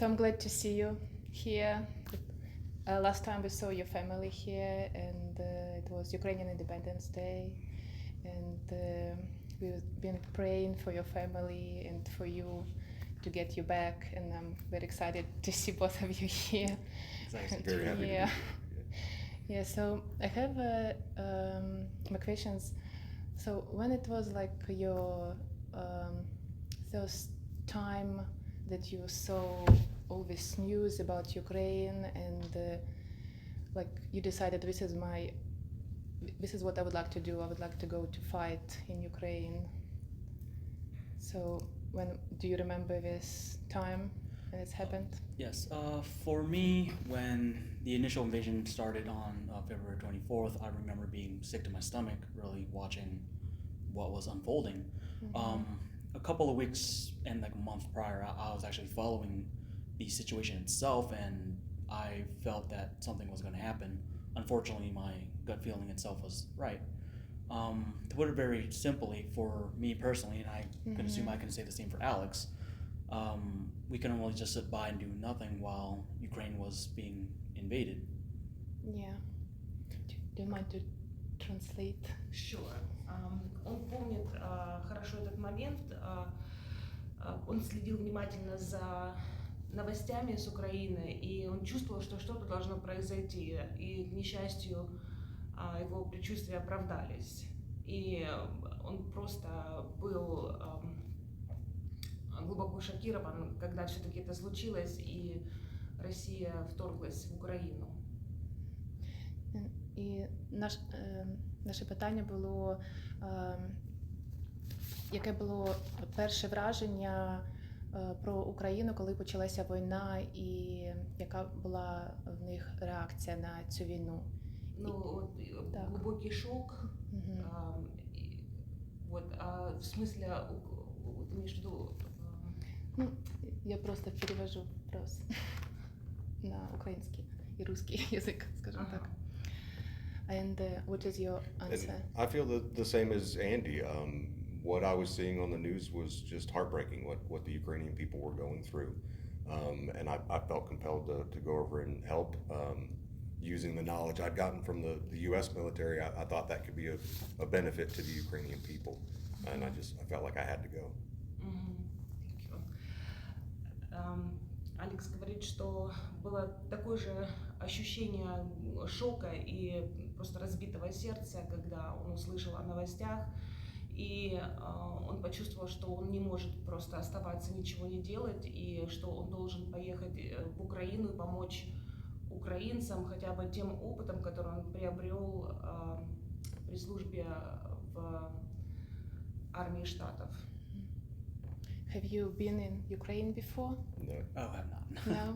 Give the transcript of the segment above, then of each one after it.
So I'm glad to see you here. Last time we saw your family here, and it was Ukrainian Independence Day, and we've been praying for your family and for you to get you back, and I'm very excited to see both of you here. Exactly. Very happy to be Yeah. here. Yeah, so I have my questions. So when it was like your first time that you saw all this news about Ukraine, and like you decided this is what I would like to do. I would like to go to fight in Ukraine. So when do you remember this time when it's happened? Yes, for me, when the initial invasion started on February 24th, I remember being sick to my stomach, really watching what was unfolding. A couple of weeks and like a month prior, I was actually following the situation itself, and I felt that something was going to happen. Unfortunately, my gut feeling itself was right. To put it very simply, for me personally, and I can assume I can say the same for Alex, we couldn't really just sit by and do nothing while Ukraine was being invaded. Yeah. Do you mind to translate? Sure. Он помнит хорошо этот момент. Он следил внимательно за новостями с Украины, и он чувствовал, что что-то должно произойти. И, к несчастью, его предчувствия оправдались. И он просто был глубоко шокирован, когда все-таки это случилось, и Россия вторглась в Україну. І наше питання було, яке було перше враження про Україну, коли почалася війна, і яка була в них реакція на цю війну? Ну, Так. глубокий шок. Вот, в смысле, ты имеешь в виду? Ну, я просто перевожу просто на український і русский язик, скажімо так. And what is your answer? And I feel the same as Andy. What I was seeing on the news was just heartbreaking, what the Ukrainian people were going through. And I felt compelled to go over and help. Using the knowledge I'd gotten from the U.S. military, I thought that could be a benefit to the Ukrainian people. And I felt like I had to go. Алекс говорит, что было такое же ощущение шока и просто разбитого сердца, когда он услышал о новостях, и он почувствовал, что он не может просто оставаться, ничего не делать, и что он должен поехать в Украину и помочь украинцам хотя бы тем опытом, который он приобрел при службе в армии Штатов. Have you been in Ukraine before? No. Oh, I'm not. No.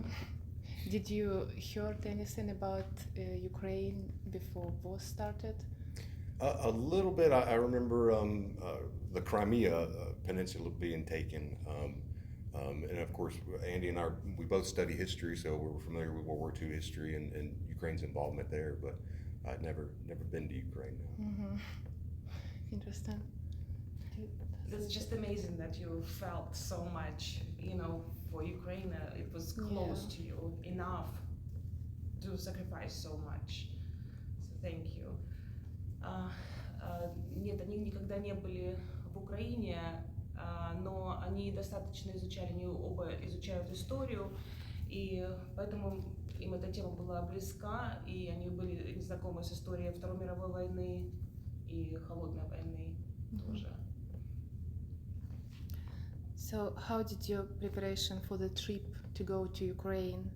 Did you heard anything about Ukraine before war started? A little bit. I remember the Crimea Peninsula being taken. And of course, Andy and we both study history, so we were familiar with World War II history and Ukraine's involvement there, but I'd never been to Ukraine. Interesting. It's just amazing that you felt so much, for Ukraine. It was close to you enough to sacrifice so much. So thank you. Нет, они никогда не были в Украине, но они достаточно изучали, они оба изучают историю, и поэтому им эта тема была близка, и они были знакомы с историей Второй мировой войны и Холодной войны тоже. So how did your preparation for the trip to go to Ukraine?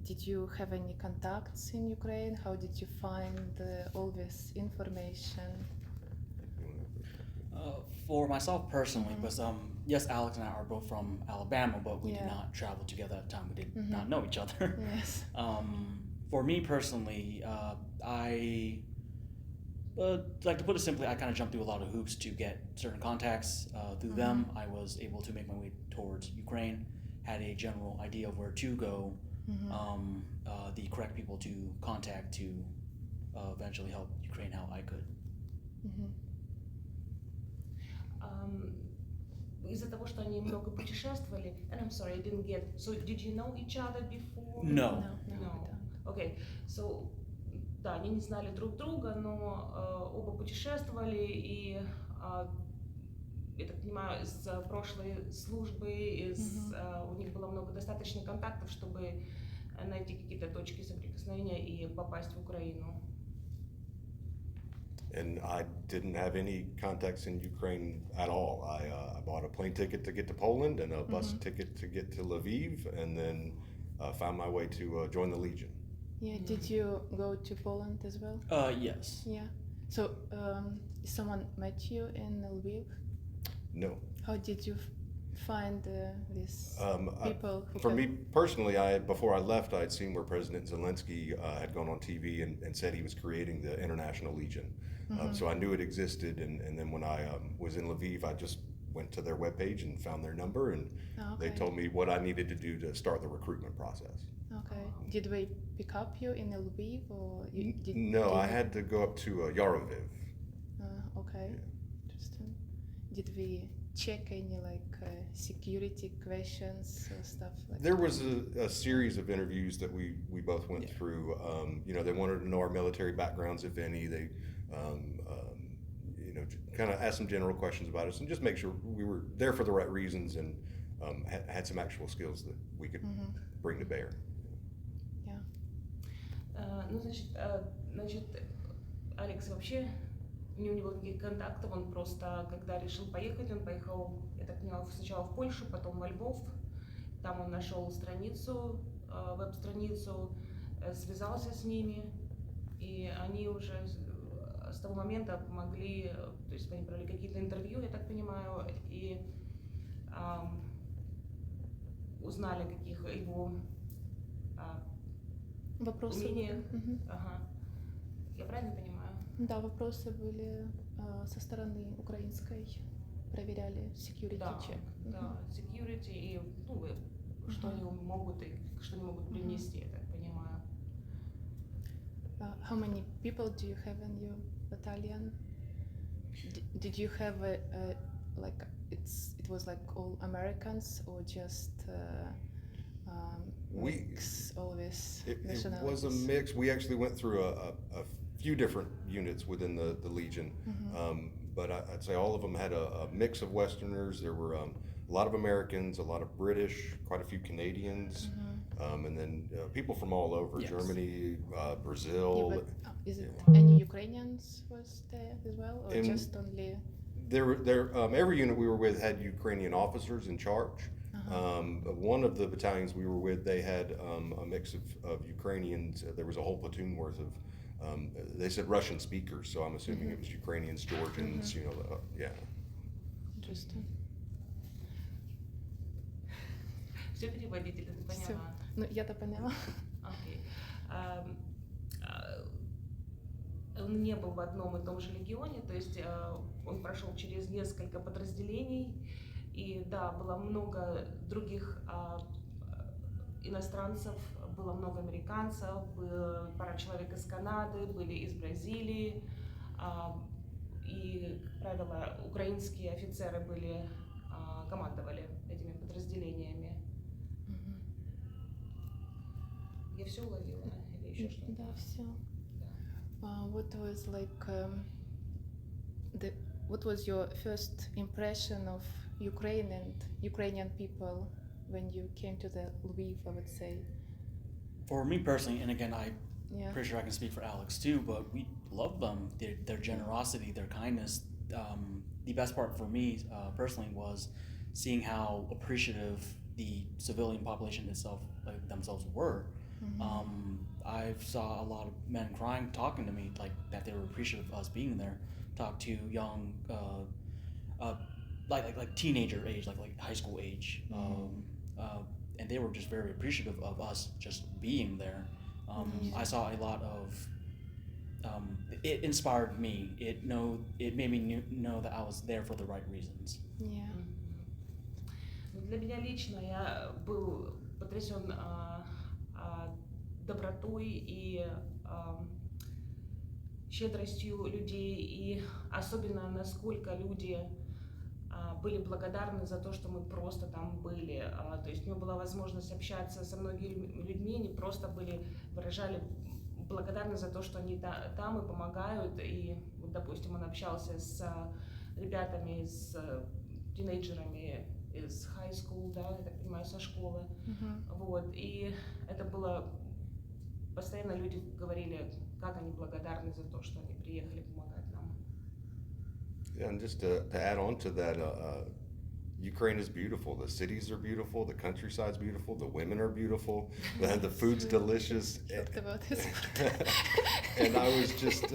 Did you have any contacts in Ukraine? How did you find all this information? For myself personally, because yes, Alex and I are both from Alabama, but we did not travel together at the time. We did not know each other. Yes. For me personally, I like to put it simply, I kind of jumped through a lot of hoops to get certain contacts. Through them, I was able to make my way towards Ukraine, had a general idea of where to go, the correct people to contact to eventually help Ukraine how I could. из-за того, что они много путешествовали, and I'm sorry, I didn't get, so did you know each other before? No. No. Okay, so, да, они не знали друг друга, но оба путешествовали, и я так понимаю, из прошлой службы, у них было много достаточно контактов, чтобы найти какие-то точки соприкосновения и попасть в Украину. And I didn't have any contacts in Ukraine at all. I bought a plane ticket to get to Poland and a bus ticket to get to Lviv, and then found my way to join the Legion. Yeah, did you go to Poland as well? Yes. Yeah. So, someone met you in Lviv? No. How did you find these people? For me personally, before I left, I had seen where President Zelensky had gone on TV and said he was creating the International Legion. So I knew it existed, and then when I was in Lviv, I just went to their webpage and found their number, and they told me what I needed to do to start the recruitment process. Okay. Did they pick up you in Lviv, or you did? No, I had to go up to Yaroviv. Okay. Interesting. Did we check any security questions or stuff like There that? was a series of interviews that we both went through. They wanted to know our military backgrounds, if any. They, kind of asked some general questions about us and just make sure we were there for the right reasons and had some actual skills that we could bring to bear. Yeah. Значит, Алекс вообще, не у него никаких контактов, он просто, когда решил поехать, он поехал, я так поняла, сначала в Польшу, потом во Львов. Там он нашел страницу, веб-страницу, связался с ними, и они уже с того момента могли, то есть они брали какие-то интервью, я так понимаю, и узнали о каких его Вопросы умениях. были? Ага. Я правильно понимаю? Да, вопросы были со стороны украинской, проверяли security check. Да, security и что они могут и что они могут привнести, я так понимаю. How many people do you have in your battalion? Did you have it was like all Americans or just mix always nationalities? It was a mix. We actually went through a few different units within the Legion, but I'd say all of them had a mix of Westerners. There were a lot of Americans, a lot of British, quite a few Canadians, and then people from all over, Yes. Germany, Brazil. Yeah, but is it any Ukrainians was there as well, or just only? Every unit we were with had Ukrainian officers in charge. One of the battalions we were with, they had a mix of Ukrainians. There was a whole platoon worth of, they said Russian speakers, so I'm assuming it was Ukrainians, Georgians, yeah. Interesting. Все переводитель, ты Всё. поняла? Ну, я-то поняла. Окей. Он не был в одном и том же легионе, то есть он прошел через несколько подразделений, и да, было много других иностранцев, было много американцев, было пара человек из Канады, были из Бразилии, и, как правило, украинские офицеры командовали этими подразделениями. Я все уловила или еще что-то? Да, все. What was what was your first impression of Ukrainian people when you came to the Lviv, I would say? For me personally, and again, I'm Yeah. pretty sure I can speak for Alex too, but we love them, their generosity, their kindness. The best part for me personally was seeing how appreciative the civilian population itself, themselves were. I saw a lot of men crying, talking to me that they were appreciative of us being there. Talk to young, like teenager age, like high school age, and they were just very appreciative of us just being there. I saw a lot of. It inspired me. It made me know that I was there for the right reasons. Yeah. Для меня лично я был потрясен добротой и щедростью людей, и особенно насколько люди были благодарны за то, что мы просто там были. То есть у него была возможность общаться со многими людьми, они просто выражали благодарность за то, что они там и помогают. И, вот, допустим, он общался с ребятами, с тинейджерами из high school, да, я так понимаю, со школы. Вот. И это было... Постоянно люди говорили, как они благодарны за то, что они приехали помогать нам. Yeah, and just to add on to that, Ukraine is beautiful. The cities are beautiful. The countryside's beautiful. The women are beautiful. The food's delicious. Talked about this. And I was just,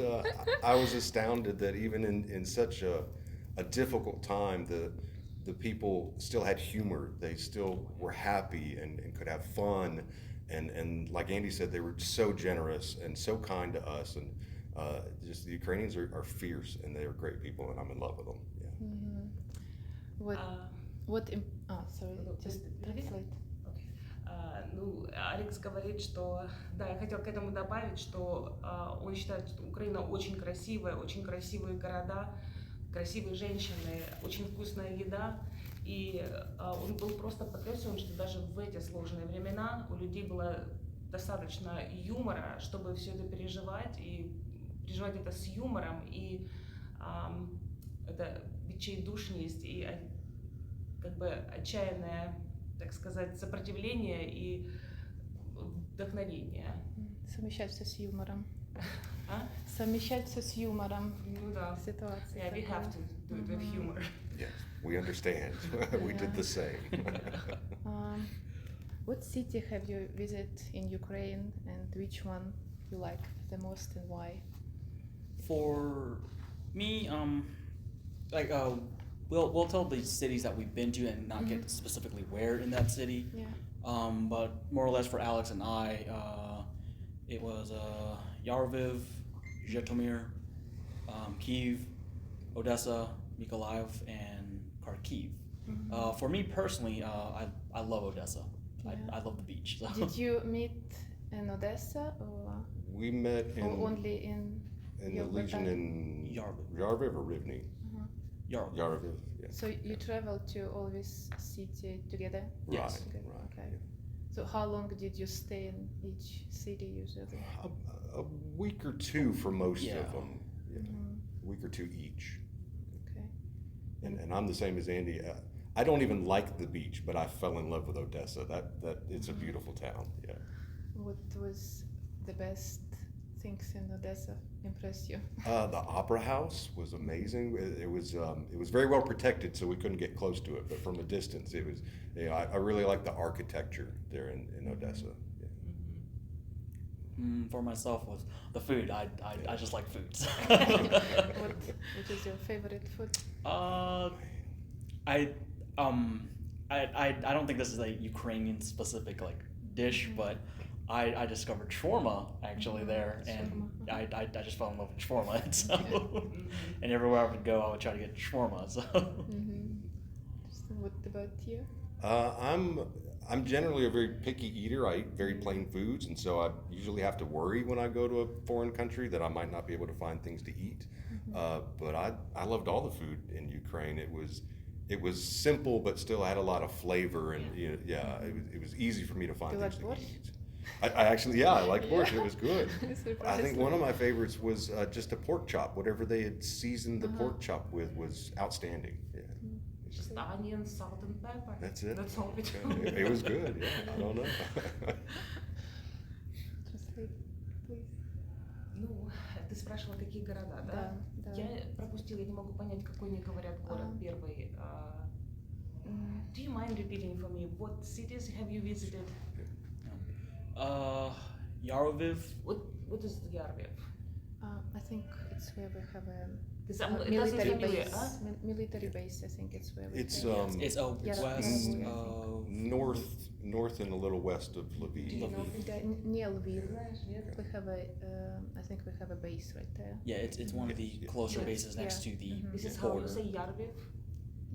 I was astounded that even in such a difficult time, the people still had humor. They still were happy and could have fun. And like Andy said, they were so generous and so kind to us. And just the Ukrainians are fierce, and they are great people, and I'm in love with them. Yeah. Sorry, just translate. Ну, Алекс говорит, что, да, я хотела к этому добавить, что он считает, что Украина очень красивые города, красивые женщины, очень вкусная еда. И он был просто потрясен, что даже в эти сложные времена у людей было достаточно юмора, чтобы все это переживать, и переживать это с юмором, и это відчайдушність, и как бы отчаянное, так сказать, сопротивление и вдохновение. Совмещать все с юмором. А? Совмещать все с юмором. Ну да. Ситуация. Yeah, we have to do it with humor. Yes, we understand. We did the same. What city have you visited in Ukraine, and which one you like the most and why? For me, we'll tell the cities that we've been to and not get specifically where in that city. Yeah. But more or less for Alex and I, it was Yarviv, Zhytomyr, Kyiv, Odessa, Mykolaiv, and Kharkiv. For me personally, I love Odessa. Yeah. I love the beach. So. Did you meet in Odessa or We met in only in the Legion in Yarviv or Rivne? Yarviv. Yeah. So you traveled to all this city together? Yes. Together, Right. okay. Yeah. So how long did you stay in each city usually? A week or two for most Yeah. of them. Yeah. A week or two each. Okay. And I'm the same as Andy. I don't even like the beach, but I fell in love with Odessa. That it's a beautiful town. Yeah. What was the best things in Odessa impressed you? The Opera House was amazing. It was very well protected, so we couldn't get close to it. But from a distance, it was. You know, I really like the architecture there in Odessa. Yeah. For myself was the food. I just like food. What is your favorite food? I don't think this is a Ukrainian specific like dish, but I discovered shawarma actually there, and I just fell in love with shawarma. And so, and everywhere I would go, I would try to get shawarma. So. So what about you? I'm generally a very picky eater. I eat very plain foods, and so I usually have to worry when I go to a foreign country that I might not be able to find things to eat. But I loved all the food in Ukraine. It was simple, but still had a lot of flavor, and it was easy for me to find You things like to borscht? eat. I actually, I like borscht. It was good. I think one of my Surprisingly. favorites was just a pork chop. Whatever they had seasoned the pork chop with was outstanding. Yeah. Just onion, salt, and pepper. That's it. That's all we do. It was good. Yeah, I don't know. Translate, please. Ну, ты спрашивала, какие города, да? Да, да. Я пропустила, я не могу понять, какой мне говорят город первый. Do you mind repeating for me? What cities have you visited? Yaroviv. What is Yarviv? I think it's where we have a It doesn't military familiar, base. huh? Military base. I think it's where we. It's have. It's Yeah. west Mm. of north and a little west of Lviv. Do you know? Near Lviv. We have a. I think we have a base right there. Yeah, it's one of the Yeah. closer Yes. bases next Yeah. to the This is how border. you say Yarviv?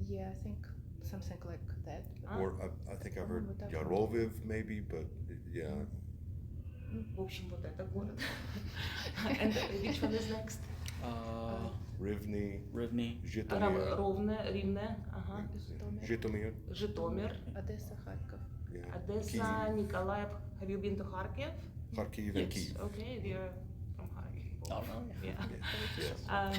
Yeah, I think something like that. Or I think I've heard Yaroviv maybe, but yeah. В общем, вот это город. And which one is next? Rivne, Rivne, Zhytomyr. Ривне, ага. Zhytomyr. Житомир, Одесса, Харьков. Yeah. Одесса, Kyiv, Николаев. Have you been to Kharkiv? Kharkiv and Kyiv. Okay, we are from Kharkiv. Oh, no, yeah. Yeah.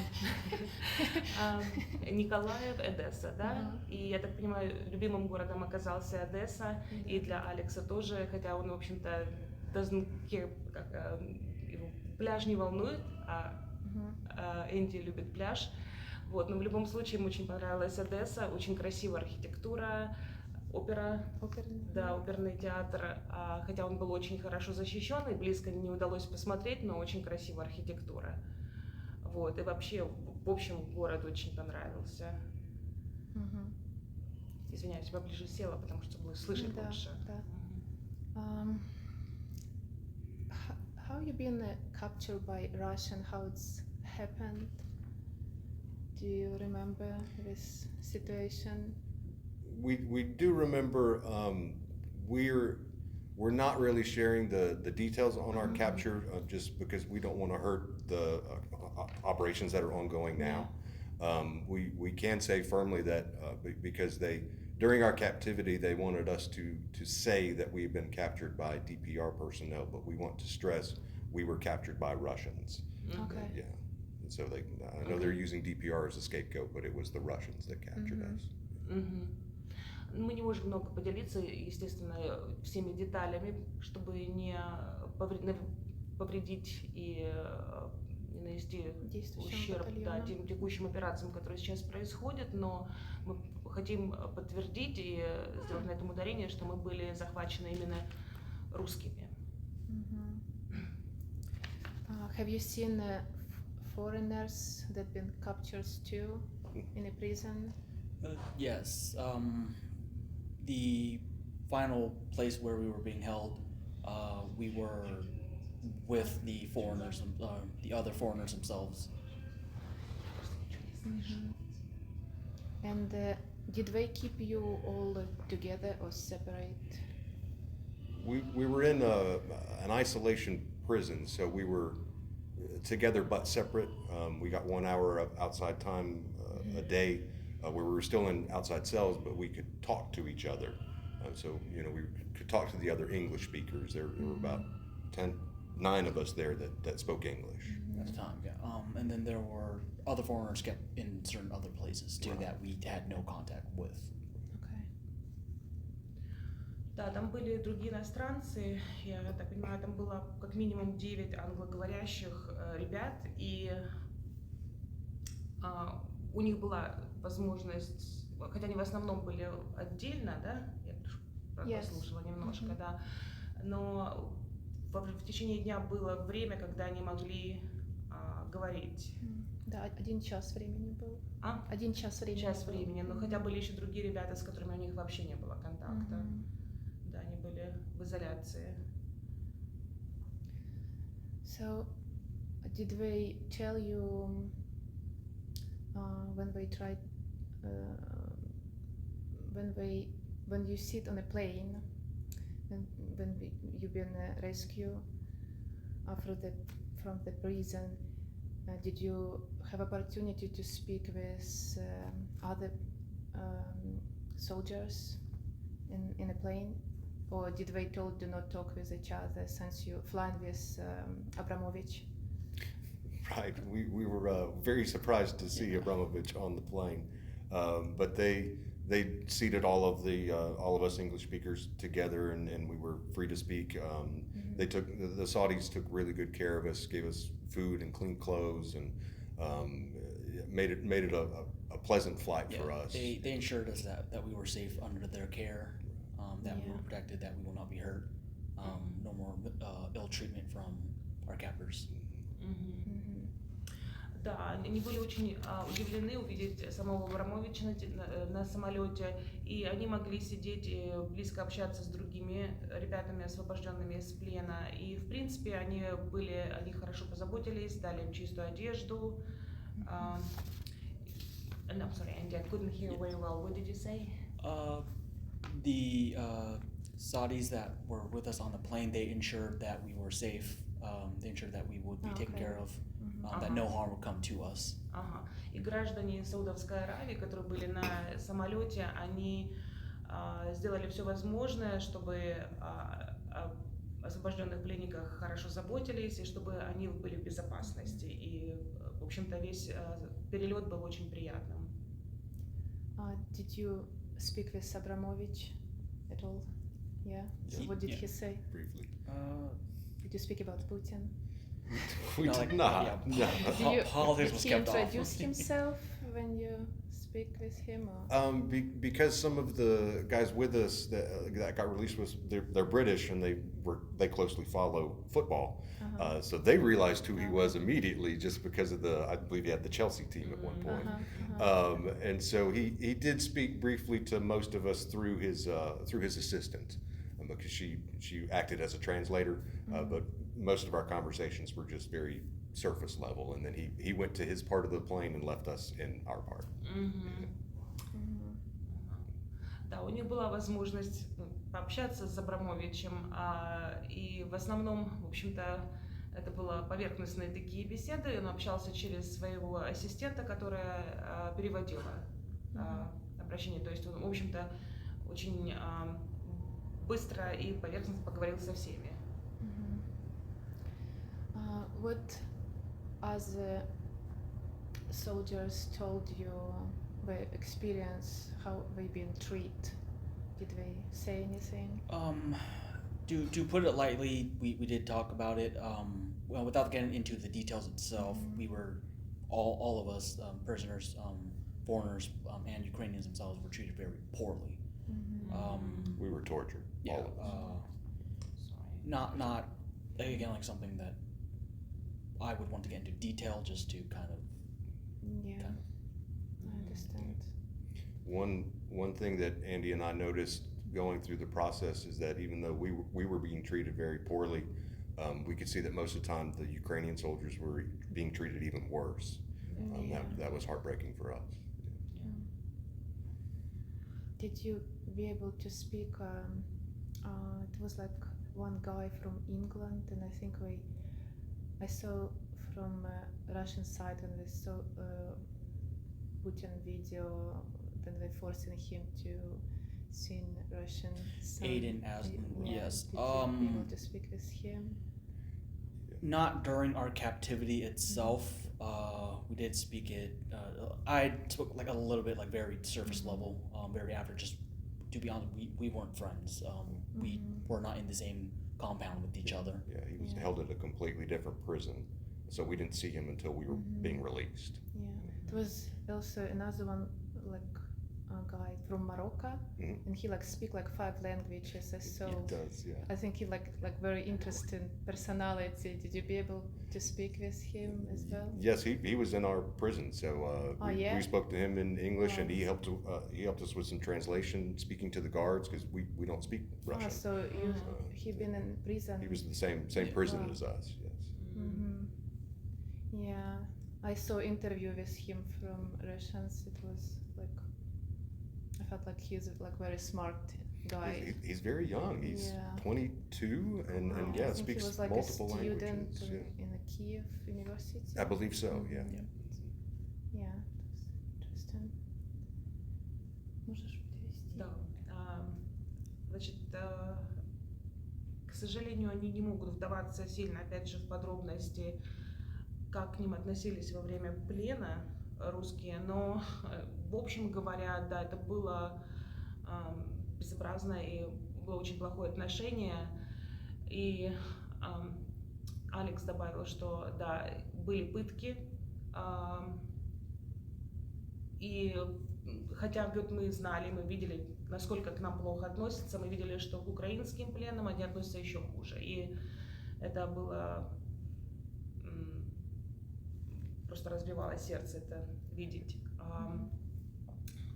Yes. Николаев, Одесса, да? Ага. И я так понимаю, любимым городом оказался Одесса, и для Алекса тоже, хотя он, в общем-то, doesn't care, его пляж не волнует, Энди любит пляж. Вот, но в любом случае ему очень понравилась Одесса, очень красивая архитектура, опера, да, оперный театр, хотя он был очень хорошо защищен и близко не удалось посмотреть, но очень красивая архитектура. Вот, и вообще, в общем, город очень понравился. Извиняюсь, поближе села, потому что было слышать Да, лучше. да. How you been captured by Russian? How it's happened? Do you remember this situation? We do remember. We're not really sharing the details on our capture just because we don't want to hurt the operations that are ongoing now. We can say firmly that because during our captivity they wanted us to say that we've been captured by DPR personnel, but we want to stress we were captured by Russians. Okay. Yeah. And so I know they're using DPR as a scapegoat, but it was the Russians that captured us. Мы не можем много поделиться, естественно, всеми деталями, чтобы не повредить и не нанести ущерб тем текущим операциям, которые сейчас происходят, но мы хотим подтвердить и сделать на этом ударение, что мы были захвачены именно русскими. Have you seen foreigners that been captured too in a prison? Yes. The final place where we were being held, we were with the foreigners, the other foreigners themselves. And did they keep you all together or separate? We were in an isolation prison, so we were together but separate. We got 1 hour of outside time a day where we were still in outside cells, but we could talk to each other. So, we could talk to the other English speakers. There were about 9 of us there that spoke English. At the time, yeah. And then there were other foreigners kept in certain other places too that we had no contact with. Okay. Да, там были другие иностранцы, я так понимаю, там было как минимум 9 англоговорящих ребят, и у них была возможность, хотя они в основном были отдельно, да, я послушала немножко, да, но в течение дня было время, когда они могли говорить. Да, 1 час времени был. 1 час времени. Час времени, но хотя были еще другие ребята, с которыми у них вообще не было контакта. Да, они были в изоляции. So, did they tell you when they tried, when you sit on a plane, when you've been rescued from the prison, did you have opportunity to speak with other soldiers in a plane, or did they told do not talk with each other since you flying with Abramovich? Right, we were very surprised to see Abramovich on the plane, but they seated all of us English speakers together, and we were free to speak. The Saudis took really good care of us, gave us food and clean clothes, and made it a pleasant flight for us. They ensured us that we were safe under their care, that we were protected, that we will not be hurt, no more ill treatment from our captors. Да, они были очень удивлены увидеть самого Абрамовича на самолете, и они могли сидеть и близко общаться с другими ребятами, освобожденными из плена. И, в принципе, они хорошо позаботились, дали им чистую одежду. I'm sorry, Andy, I couldn't hear very well. What did you say? The Saudis that were with us on the plane, they ensured that we were safe they ensured that we would be taken Okay. care of, Mhm. that no harm would come to us. Ага. И граждане Саудовской Аравии, которые были на самолете, они сделали все возможное, чтобы о освобожденных пленниках хорошо заботились и чтобы они были в безопасности. И, в общем-то, весь перелет был очень приятным. Did you speak with Abramovich at all? Yeah. So what did Yeah. he say? Briefly. Did you speak about Putin? We No, did like, not. yeah, No. Politics Did was he kept off. introduce himself when you speak with him? Or? Because some of the guys with us that got released they're British and they closely follow football, so they realized who he was immediately just because of I believe he had the Chelsea team at one point, and so he did speak briefly to most of us through his assistant, because she acted as a translator, but most of our conversations were just very surface level, and then he went to his part of the plane and left us in our part. Да, у них была возможность пообщаться с Абрамовичем, и в основном, в общем-то, это было поверхностные такие беседы. Он общался через своего ассистента, которая переводила обращение. То есть он, в общем-то, очень быстро и поверхностно поговорил со всеми. What other soldiers told you their experience, how they been treated? Did they say anything? To put it lightly, we did talk about it. Well, without getting into the details itself, we were all of us prisoners, foreigners, and Ukrainians themselves were treated very poorly. We were tortured. Yeah, All of us. not again like something that I would want to get into detail, just to kind of. Yeah, I understand. One thing that Andy and I noticed going through the process is that even though we were being treated very poorly, we could see that most of the time the Ukrainian soldiers were being treated even worse. That was heartbreaking for us. Did you be able to speak? It was like one guy from England, and I think I saw from Russian side when they saw Putin video, then they forcing him to sing Russian song. Aiden Aslan, yes. Did you be able to speak with him? Not during our captivity itself. We did speak it. I spoke like a little bit, like very surface level, very after. Just to be honest, we weren't friends. We were not in the same compound with each other. Yeah, he was held at a completely different prison, so we didn't see him until we were being released. Yeah, there was also another one, like a guy from Morocco, and he like speak like 5 languages. So He does, yeah. I think he like very interesting personality. Did you be able to speak with him as well? Yes, he was in our prison, so we spoke to him in English, and he helped us with some translation, speaking to the guards, because we don't speak Russian. So he been in prison. He was in the same prison as us. Yes. Yeah, I saw interview with him from Russians. It was like I felt like he's like very smart guy. He's very young. He's 22, and I yeah, think speaks he was like multiple a student languages. in a Kiev University. I believe so. Yeah. Yeah, that's interesting. Можешь перевести? Да. Значит, к сожалению, они не могут вдаваться сильно, опять же, в подробности, как к ним относились во время плена русские, но, в общем говоря, да, это было безобразно и было очень плохое отношение. И Алекс добавил, что да, были пытки, и хотя вот мы знали, мы видели, насколько к нам плохо относятся, мы видели, что к украинским пленным они относятся еще хуже. И это было просто разбивало сердце это видеть.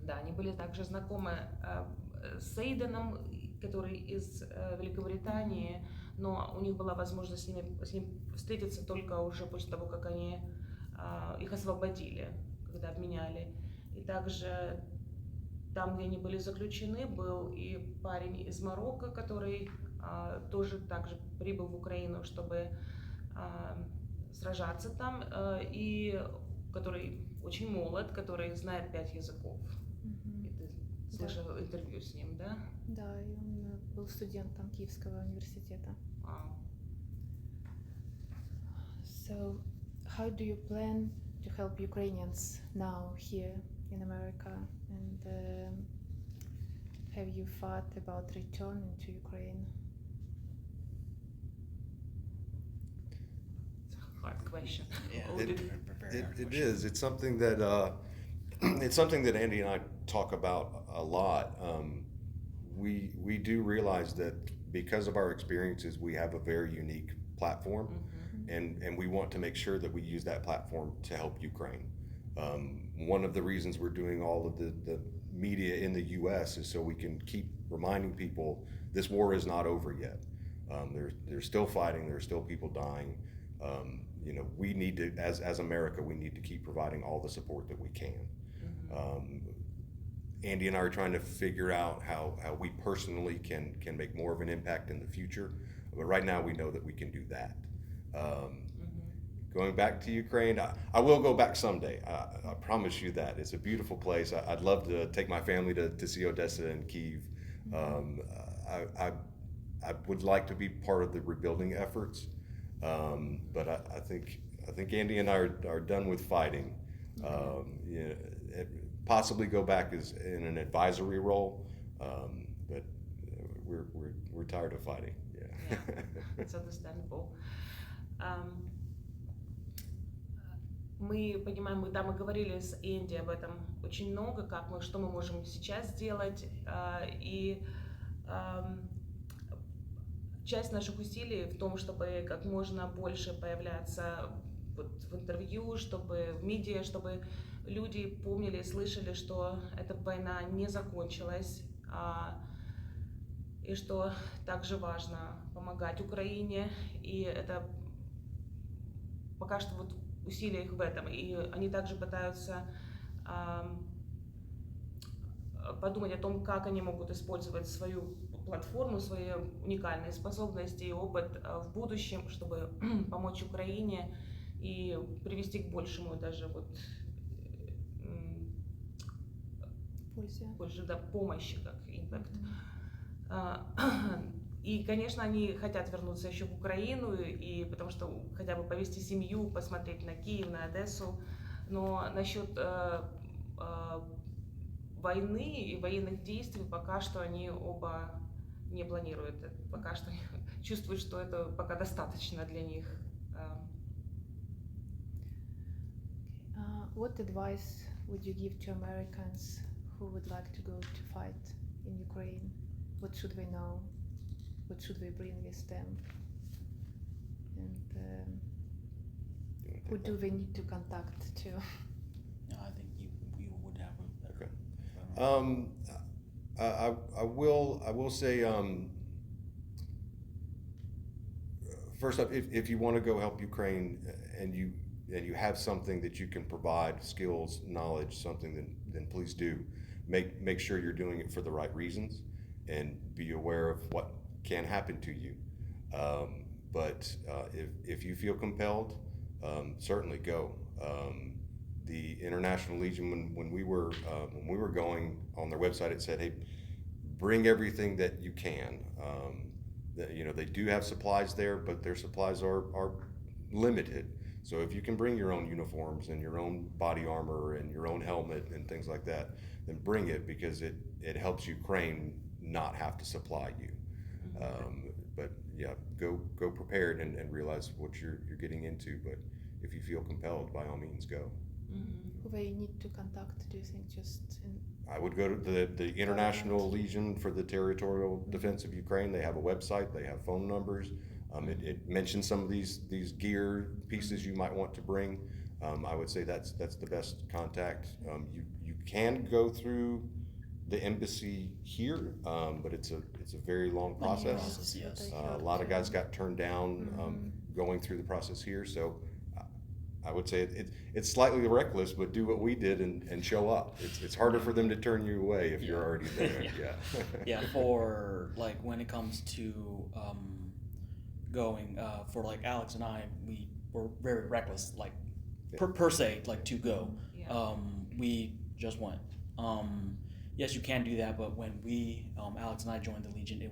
Да, они были также знакомы с Эйденом, который из Великобритании, но у них была возможность с ним встретиться только уже после того, как они их освободили, когда обменяли. И также там, где они были заключены, был и парень из Марокко, который тоже также прибыл в Украину, чтобы сражаться там, и который очень молод, который знает 5 языков. Мгм. И ты Да. слышал интервью с ним, да? Да, и он был студентом Киевского университета. А, So, how do you plan to help Ukrainians now here in America? And have you thought about returning to Ukraine? it's a hard question. Yeah, Oh, It- did- very hard It question. is. It's something that it's something that Andy and I talk about a lot. We do realize that because of our experiences, we have a very unique platform, and we want to make sure that we use that platform to help Ukraine. One of the reasons we're doing all of the media in the U.S. is so we can keep reminding people this war is not over yet. They're still fighting. There's still people dying. You know, we need to, as America, we need to keep providing all the support that we can. Andy and I are trying to figure out how we personally can make more of an impact in the future. But right now, we know that we can do that. Going back to Ukraine, I will go back someday. I promise you that. It's a beautiful place. I'd love to take my family to see Odessa and Kyiv. I would like to be part of the rebuilding efforts, but I think Andy and I are done with fighting. Yeah, possibly go back as in an advisory role, but we're tired of fighting. Yeah. It's understandable. Мы понимаем, мы говорили с Энди об этом очень много, что мы можем сейчас сделать, и часть наших усилий в том, чтобы как можно больше появляться вот в интервью, чтобы в медиа, чтобы люди помнили и слышали, что эта война не закончилась, и что также важно помогать Украине, и это пока что вот усилия их в этом, и они также пытаются подумать о том, как они могут использовать свою платформу, свои уникальные способности и опыт в будущем, чтобы помочь Украине и привести к большему даже вот больше помощи как импакт. И, конечно, они хотят вернуться еще в Украину, и потому что хотя бы повести семью, посмотреть на Киев, на Одессу. Но насчет войны и военных действий пока что они оба не планируют. Пока что чувствуют, что это пока достаточно для них. What advice would you give to Americans who would like to go to fight in Ukraine? What should they know? What should we bring with them? And who do they need to contact to? No, I think you would have a better. Okay. I will say first up, if you want to go help Ukraine and you have something that you can provide, skills, knowledge, something, then please do. Make sure you're doing it for the right reasons, and be aware of what can happen to you. But if you feel compelled, certainly go. The International Legion, when we were going on their website, it said, "Hey, bring everything that you can." They do have supplies there, but their supplies are limited. So if you can bring your own uniforms and your own body armor and your own helmet and things like that, then bring it, because it helps Ukraine not have to supply you. But yeah, go prepared and realize what you're getting into. But if you feel compelled, by all means, go. Who they need to contact? Do you think I would go to the International Legion for the Territorial Defense of Ukraine. They have a website. They have phone numbers. It mentions some of these gear pieces you might want to bring. I would say that's the best contact. You can go through the embassy here, but it's a very long process. Yes. A lot of guys got turned down going through the process here. So I would say it's slightly reckless, but do what we did and show up. It's harder for them to turn you away if you're already there. Yeah, for like when it comes to going. For like Alex and I, we were very reckless, like per se, like to go. Yeah. We just went. Yes, you can do that, but when Alex and I joined the Legion, it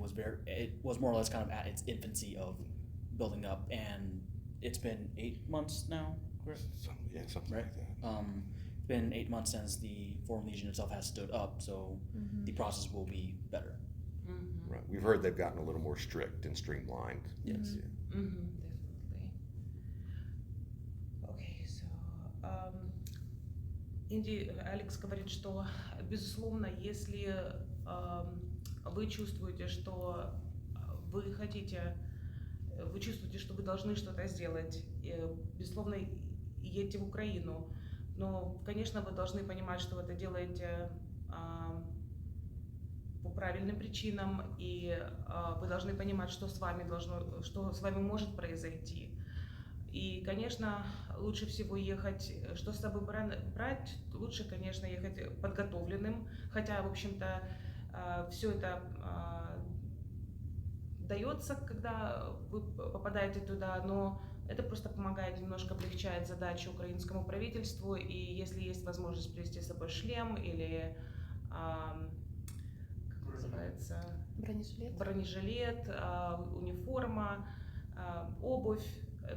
was more or less kind of at its infancy of building up, and it's been 8 months now, correct? Something Right. like that. It's been 8 months since the Foreign Legion itself has stood up, so the process will be better. Right. We've heard they've gotten a little more strict and streamlined. Yes. Yeah. Definitely. Okay, so Инди, Алекс говорит, что, безусловно, если вы чувствуете, что вы хотите, вы чувствуете, что вы должны что-то сделать, безусловно, едьте в Украину. Но, конечно, вы должны понимать, что вы это делаете по правильным причинам, и вы должны понимать, что с вами может произойти. И, конечно, лучше всего ехать, что с собой брать, лучше, конечно, ехать подготовленным, хотя, в общем-то, все это дается, когда вы попадаете туда, но это просто помогает, немножко облегчает задачу украинскому правительству, и если есть возможность привезти с собой шлем или, как называется, бронежилет, униформа, обувь,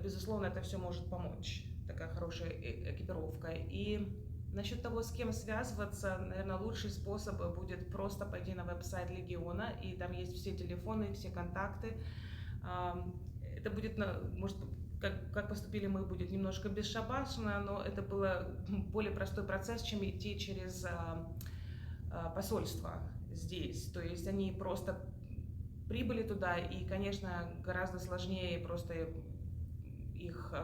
безусловно, это все может помочь, такая хорошая экипировка. И насчет того, с кем связываться, наверное, лучший способ будет просто пойти на веб-сайт Легиона, и там есть все телефоны, все контакты. Это будет, может, как поступили мы, будет немножко бесшабашно, но это был более простой процесс, чем идти через посольство здесь. То есть они просто прибыли туда, и, конечно, гораздо сложнее просто их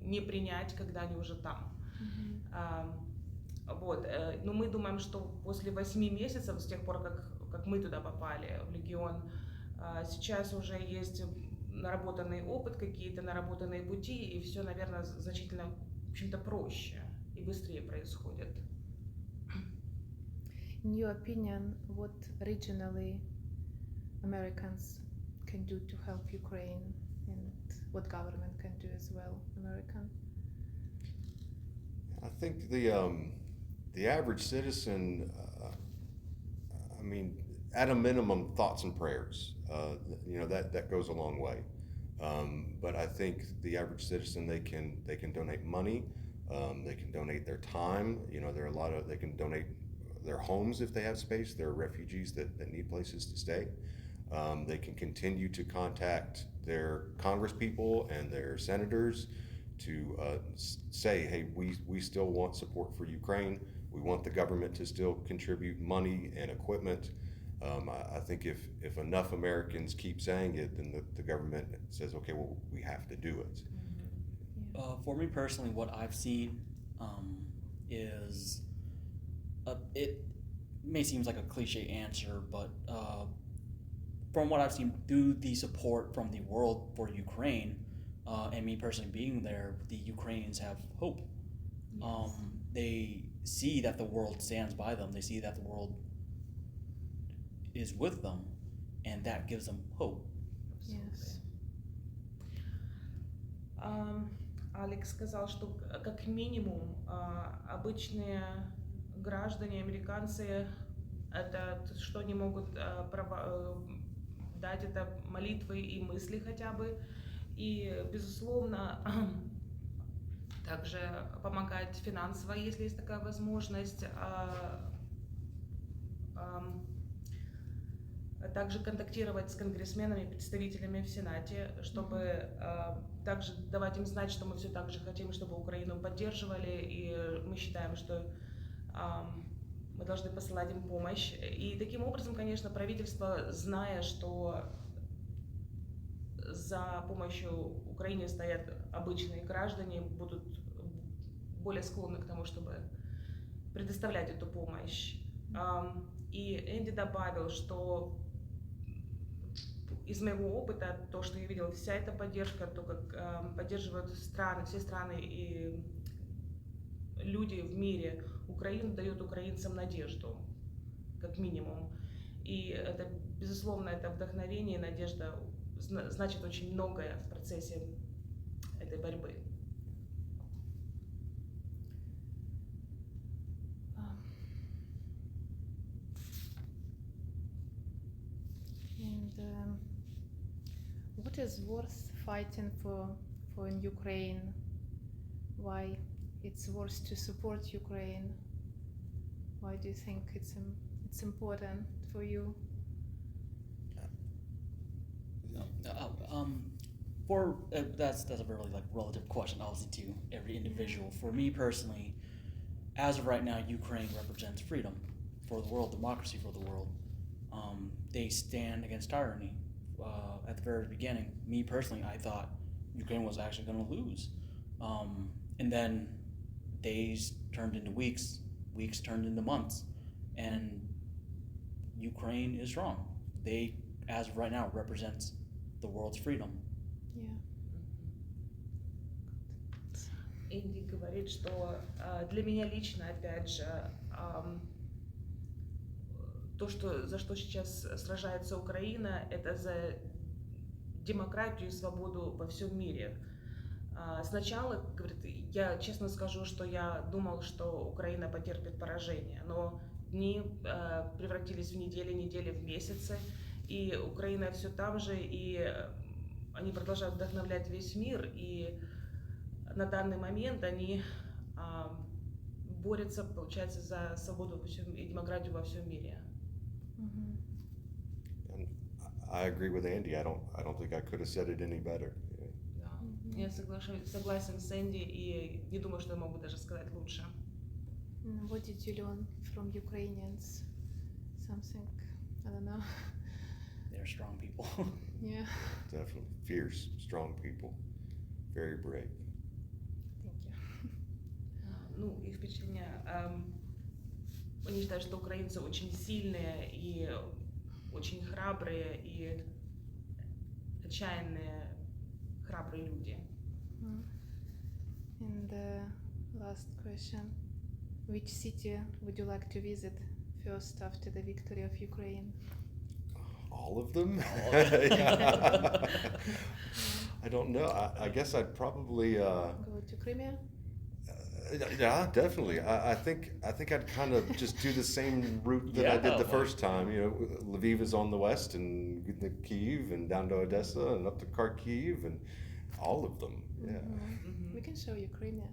не принять, когда они уже там. Вот. Но мы думаем, что после 8 месяцев, с тех пор, как мы туда попали, в Легион, сейчас уже есть наработанный опыт, какие-то наработанные пути, и все, наверное, значительно, в общем-то, проще и быстрее происходит. In your opinion, what regionally Americans can do to help Ukraine, and what government can do as well, American? I think the average citizen, I mean, at a minimum, thoughts and prayers. That goes a long way. But I think the average citizen, they can donate money, they can donate their time. They can donate their homes if they have space. There are refugees that need places to stay. They can continue to contact their congresspeople and their senators to say, hey, we still want support for Ukraine. We want the government to still contribute money and equipment. I think if enough Americans keep saying it, then the government says, okay, well, we have to do it. For me personally, what I've seen is, it may seem like a cliche answer, but from what I've seen through the support from the world for Ukraine, and me personally being there, the Ukrainians have hope. Yes. They see that the world stands by them. They see that the world is with them, and that gives them hope. Yes. Алекс сказал, что как минимум обычные граждане, американцы, это что они могут дать, это молитвы и мысли хотя бы. И, безусловно, также помогать финансово, если есть такая возможность. Также контактировать с конгрессменами, представителями в Сенате, чтобы также давать им знать, что мы все так же хотим, чтобы Украину поддерживали, и мы считаем, что мы должны посылать им помощь. И таким образом, конечно, правительство, зная, что за помощью Украине стоят обычные граждане, будут более склонны к тому, чтобы предоставлять эту помощь. И Энди добавил, что из моего опыта, то, что я видела, вся эта поддержка, то, как поддерживают все страны и люди в мире Украину, дает украинцам надежду, как минимум. И это, безусловно, это вдохновение и надежда значит очень многое в процессе этой борьбы. And what is worth fighting for in Ukraine? Why it's worth to support Ukraine? Why do you think it's important for you? That's a really like relative question, obviously, to every individual. For me personally, as of right now, Ukraine represents freedom for the world, democracy for the world. They stand against tyranny. At the very beginning, me personally, I thought Ukraine was actually going to lose, and then days turned into weeks, weeks turned into months, and Ukraine is strong. They, as of right now, represents the world's freedom. Yeah. Энди говорит, что для меня лично, опять же, то, за что сейчас сражается Украина, это за демократию и свободу во всем мире. Сначала, говорит, я честно скажу, что я думал, что Украина потерпит поражение, но дни превратились в недели, недели в месяцы, и Украина все там же, и они продолжают вдохновлять весь мир, и на данный момент они борются, получается, за свободу и демократию во всем мире. And I agree with Andy. I don't think I could have said it any better. Да. Я согласен с Энди, и не думаю, что я могу даже сказать лучше. What did you learn from Ukrainians? Something, I don't know. They're strong people. Yeah. Definitely fierce, strong people, very brave. Thank you. Ну, их впечатления. Они считают, что украинцы очень сильные и очень храбрые и отчаянные, храбрые люди. And last question. Which city would you like to visit first after the victory of Ukraine? All of them? I don't know. I guess I'd probably. Go to Crimea? Yeah, definitely. I think I'd kind of just do the same route that I did the first time. You know, Lviv is on the west, and the Kyiv, and down to Odessa, and up to Kharkiv, and all of them. Yeah. We can show you Crimea.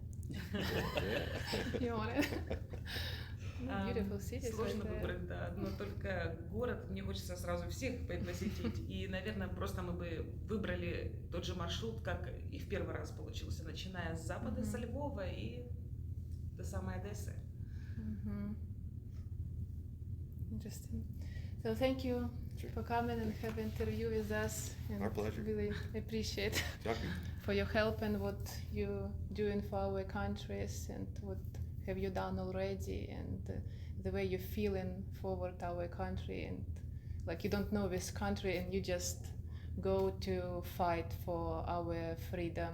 Yeah. You want it? Beautiful cities. Сложно выбрать, да, но только город, мне хочется сразу всех посетить. И, наверное, просто мы бы выбрали тот же маршрут, как и в первый раз получился, начиная с запада, со Львова и до самой Одессы. Interesting. So thank you for coming and have an interview with us. And Our pleasure. Really appreciate Chucky. for your help and what you doing for our countries and what have you done already and the way you're feeling forward our country and like you don't know this country and you just go to fight for our freedom.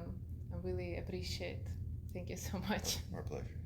I really appreciate. Thank you so much. Our pleasure.